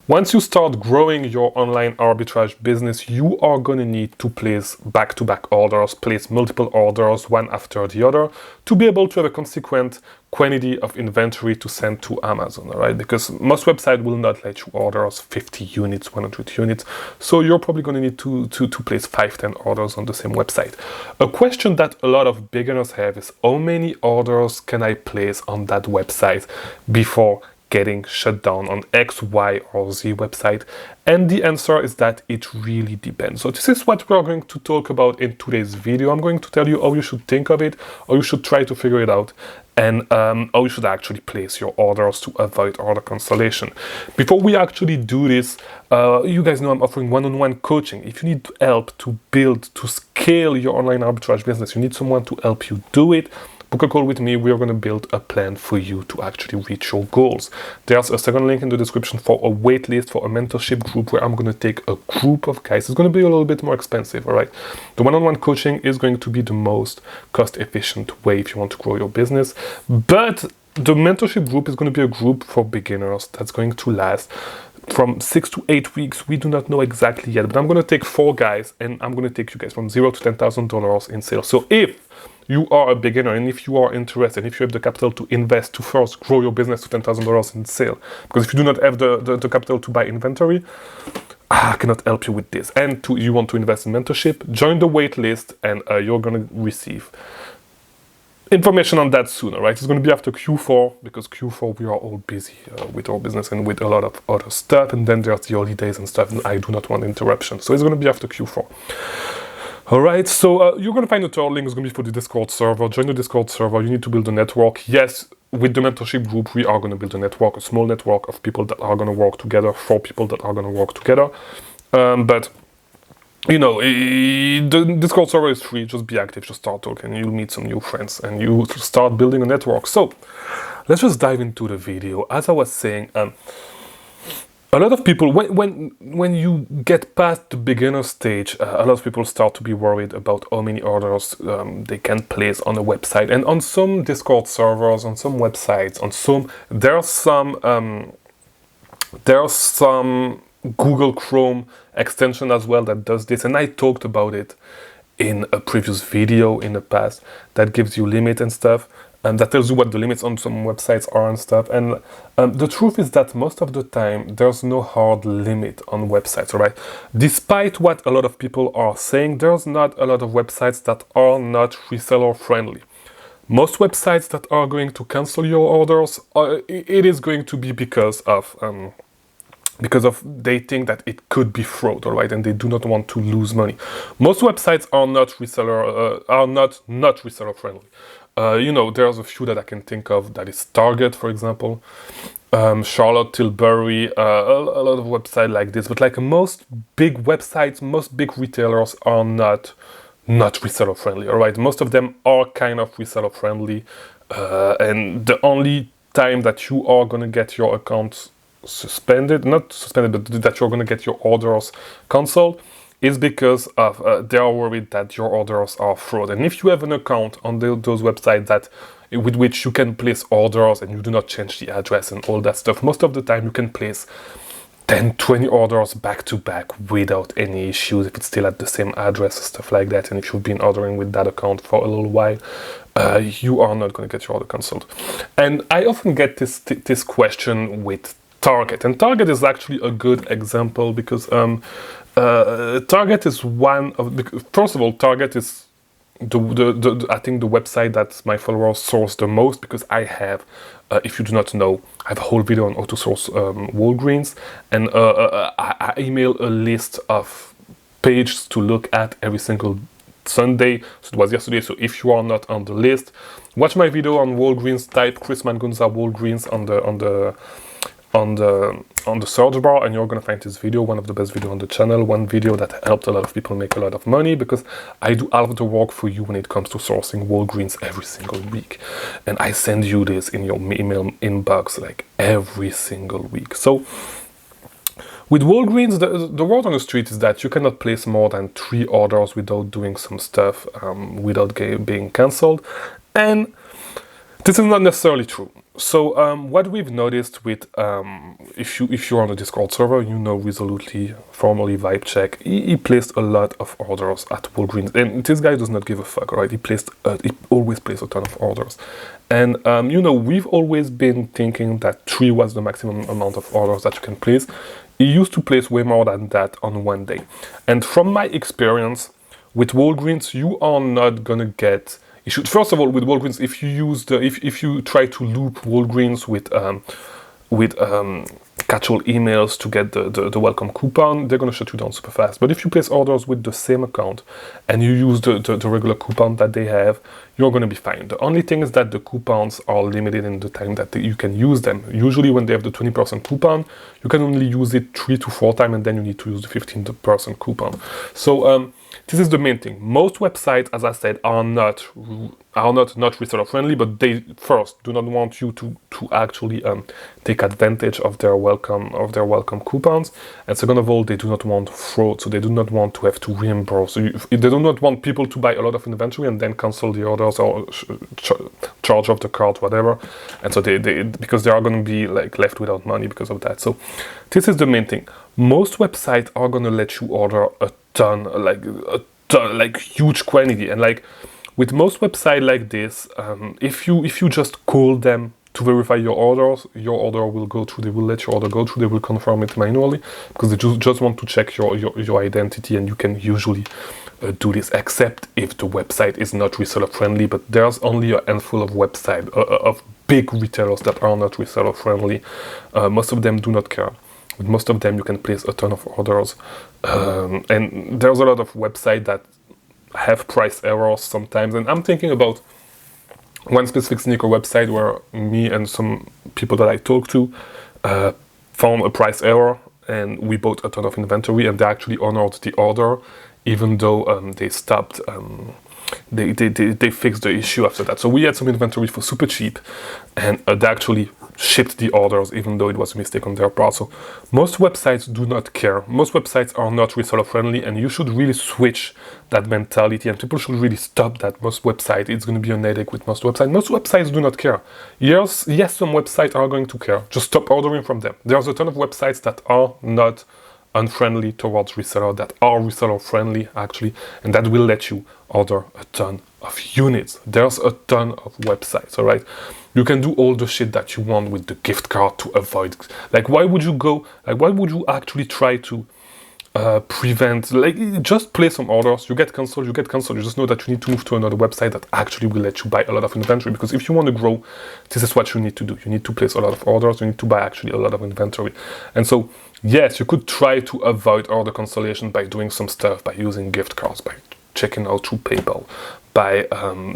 Once you start growing your online arbitrage business, you are going to need to place back-to-back orders, place multiple orders one after the other to be able to have a consequent quantity of inventory to send to Amazon, all right? Because most websites will not let you order 50 units, 100 units. So you're probably going to need to place 5-10 orders on the same website. A question that a lot of beginners have is, how many orders can I place on that website before getting shut down on X, Y, or Z website? And the answer is that it really depends. So this is what we're going to talk about in today's video. I'm going to tell you how you should think of it, how you should try to figure it out, and how you should actually place your orders to avoid order cancellation. Before we actually do this, you guys know I'm offering one-on-one coaching. If you need help to build, to scale your online arbitrage business, you need someone to help you do it, book a call with me. We are going to build a plan for you to actually reach your goals. There's a second link in the description for a wait list, for a mentorship group where I'm going to take a group of guys. It's going to be a little bit more expensive, all right? The one-on-one coaching is going to be the most cost-efficient way if you want to grow your business. But the mentorship group is going to be a group for beginners that's going to last from 6 to 8 weeks. We do not know exactly yet, but I'm going to take 4 guys and I'm going to take you guys from $0 to $10,000 in sales. So if you are a beginner and if you are interested, if you have the capital to invest to first grow your business to $10,000 in sale, because if you do not have the capital to buy inventory, I cannot help you with this. And you want to invest in mentorship, join the wait list and you're going to receive information on that sooner, right? It's going to be after Q4, because Q4 we are all busy with our business and with a lot of other stuff, and then there's the holidays and stuff, and I do not want interruption. So it's going to be after Q4. All right, so you're going to find the third link is going to be for the Discord server. Join the Discord server. You need to build a network. Yes, with the mentorship group, we are going to build a network, a small network of people that are going to work together, 4 people that are going to work together. But you know, the Discord server is free. Just be active, just start talking. You'll meet some new friends and you start building a network. So let's just dive into the video. As I was saying, a lot of people, when you get past the beginner stage, a lot of people start to be worried about how many orders they can place on a website. And on some Discord servers, on some websites, there are some Google Chrome extension as well that does this, and I talked about it in a previous video in the past, that gives you limit and stuff, and that tells you what the limits on some websites are and stuff. And the truth is that most of the time there's no hard limit on websites, all right? Despite what a lot of people are saying, there's not a lot of websites that are not reseller friendly. Most websites that are going to cancel your orders, it is going to be because of they think that it could be fraud, all right, and they do not want to lose money. Most websites are not reseller friendly. You know, there's a few that I can think of. That is Target, for example, Charlotte Tilbury, a lot of websites like this. But like most big websites, most big retailers are not reseller friendly, all right. Most of them are kind of reseller friendly, and the only time that you are going to get your accounts not suspended, but that you're going to get your orders cancelled is because of they are worried that your orders are fraud. And if you have an account on those websites with which you can place orders and you do not change the address and all that stuff, most of the time you can place 10, 20 orders back to back without any issues if it's still at the same address and stuff like that. And if you've been ordering with that account for a little while, you are not going to get your order cancelled. And I often get this question with Target, and Target is actually a good example because Target is one of the, first of all, Target is the I think the website that my followers source the most, because I have, if you do not know, I have a whole video on how to source Walgreens, and I email a list of pages to look at every single Sunday. So it was yesterday. So if you are not on the list, watch my video on Walgreens. Type Chris Mangunza Walgreens on the search bar, and you're going to find this video, one of the best videos on the channel, one video that helped a lot of people make a lot of money, because I do all of the work for you when it comes to sourcing Walgreens every single week, and I send you this in your email inbox like every single week. So with Walgreens, the word on the street is that you cannot place more than 3 orders without doing some stuff, without being cancelled, and this is not necessarily true. What we've noticed with if you're on a Discord server, you know resolutely, formerly VibeCheck, he placed a lot of orders at Walgreens, and this guy does not give a fuck, right? He always placed a ton of orders, and we've always been thinking that 3 was the maximum amount of orders that you can place. He used to place way more than that on one day, and from my experience with Walgreens, you are not gonna get. You should, first of all, with Walgreens, if you try to loop Walgreens with catch-all emails to get the welcome coupon, they're gonna shut you down super fast. But if you place orders with the same account and you use the regular coupon that they have, you're gonna be fine. The only thing is that the coupons are limited in the time that you can use them. Usually when they have the 20% coupon, you can only use it 3 to 4 times, and then you need to use the 15% coupon. So this is the main thing. Most websites, as I said, are not reseller friendly, but they first do not want you to actually take advantage of their welcome coupons, and second of all, they do not want fraud, so they do not want to have to reimburse. So they do not want people to buy a lot of inventory and then cancel the orders or charge off the card, whatever, and so they because they are going to be like left without money because of that. So this is the main thing. Most websites are going to let you order a ton, like huge quantity, and like with most websites like this, if you just call them to verify your orders, your order will go through. They will let your order go through. They will confirm it manually because they just want to check your identity, and you can usually do this, except if the website is not reseller friendly. But there's only a handful of websites of big retailers that are not reseller friendly. Most of them do not care. With most of them, you can place a ton of orders, and there's a lot of websites that have price errors sometimes. And I'm thinking about one specific sneaker website where me and some people that I talked to found a price error, and we bought a ton of inventory, and they actually honored the order, even though they stopped. They fixed the issue after that. So we had some inventory for super cheap, and they actually shipped the orders even though it was a mistake on their part. So most websites do not care. Most websites are not reseller friendly, and you should really switch that mentality, and people should really stop that. Most websites, it's going to be a headache with most websites. Most websites do not care. Yes, some websites are going to care. Just stop ordering from them. There's a ton of websites that are not unfriendly towards reseller, that are reseller friendly actually, and that will let you order a ton of units. There's a ton of websites, all right? You can do all the shit that you want with the gift card to avoid. Like, why would you actually try to prevent, like, just place some orders, you get cancelled, you just know that you need to move to another website that actually will let you buy a lot of inventory, because if you want to grow, this is what you need to do. You need to place a lot of orders, you need to buy actually a lot of inventory. And so, yes, you could try to avoid order cancellation by doing some stuff, by using gift cards, by checking out through PayPal, by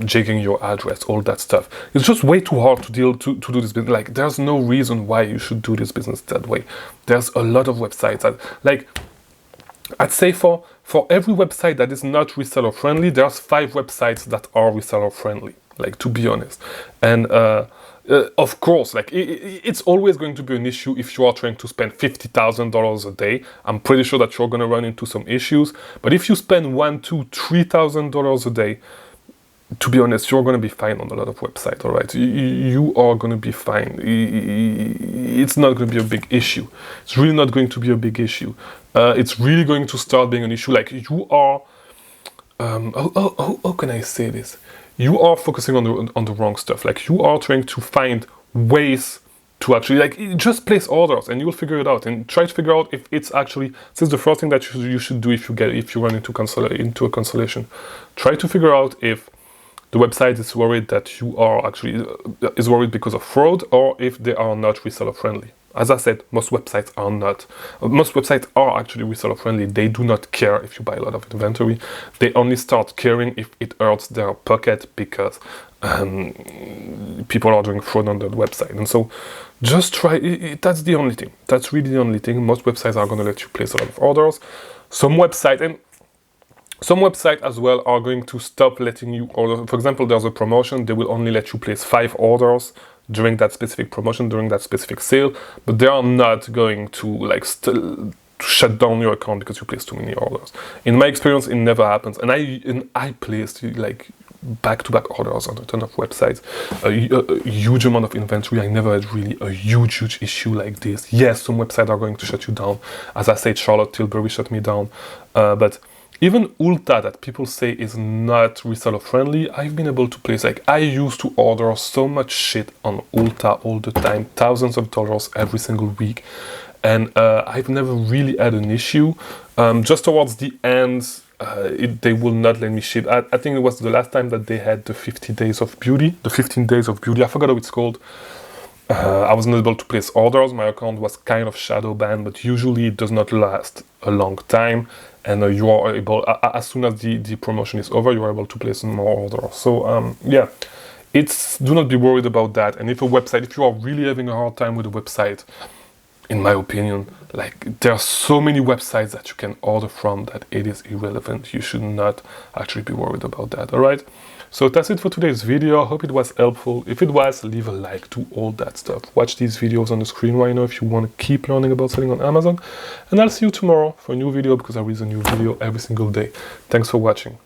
jigging your address, all that stuff. It's just way too hard to do this business. Like, there's no reason why you should do this business that way. There's a lot of websites that, like, I'd say for every website that is not reseller friendly, there's 5 websites that are reseller friendly, like, to be honest. And of course, like, it's always going to be an issue if you are trying to spend $50,000 a day. I'm pretty sure that you're going to run into some issues. But if you spend $1,000, $2,000, $3,000 a day, to be honest, you're going to be fine on a lot of websites, all right? You are going to be fine. It's not going to be a big issue. It's really not going to be a big issue. It's really going to start being an issue. Like, you are, how can I say this? You are focusing on the wrong stuff. Like, you are trying to find ways to actually, like, just place orders, and you will figure it out, and try to figure out if it's actually, this is the first thing that you should do if you run into a cancellation. Try to figure out if the website is worried that you are actually is worried because of fraud, or if they are not reseller friendly. As I said, most websites are not. Most websites are actually reseller friendly. They do not care if you buy a lot of inventory. They only start caring if it hurts their pocket, because people are doing fraud on the website. And so just try, that's the only thing. That's really the only thing. Most websites are going to let you place a lot of orders. Some websites as well are going to stop letting you order. For example, there's a promotion. They will only let you place 5 orders during that specific promotion, during that specific sale, but they are not going to, like, shut down your account because you placed too many orders. In my experience, it never happens. And I placed, like, back-to-back orders on a ton of websites, a huge amount of inventory. I never had really a huge issue like this. Yes, some websites are going to shut you down. As I said, Charlotte Tilbury shut me down. But even Ulta, that people say is not reseller friendly, I've been able to place, like, I used to order so much shit on Ulta all the time, thousands of dollars every single week. And I've never really had an issue. Just towards the end, they will not let me ship. I think it was the last time that they had the 50 days of beauty, the 15 days of beauty. I forgot how it's called. I wasn't able to place orders. My account was kind of shadow banned, but usually it does not last a long time. And you are able, as soon as the promotion is over, you are able to place more orders. So yeah, do not be worried about that. And if you are really having a hard time with a website, in my opinion, like, there are so many websites that you can order from that it is irrelevant. You should not actually be worried about that. All right. So that's it for today's video. I hope it was helpful. If it was, leave a like, do all that stuff. Watch these videos on the screen right now if you want to keep learning about selling on Amazon. And I'll see you tomorrow for a new video, because I release a new video every single day. Thanks for watching.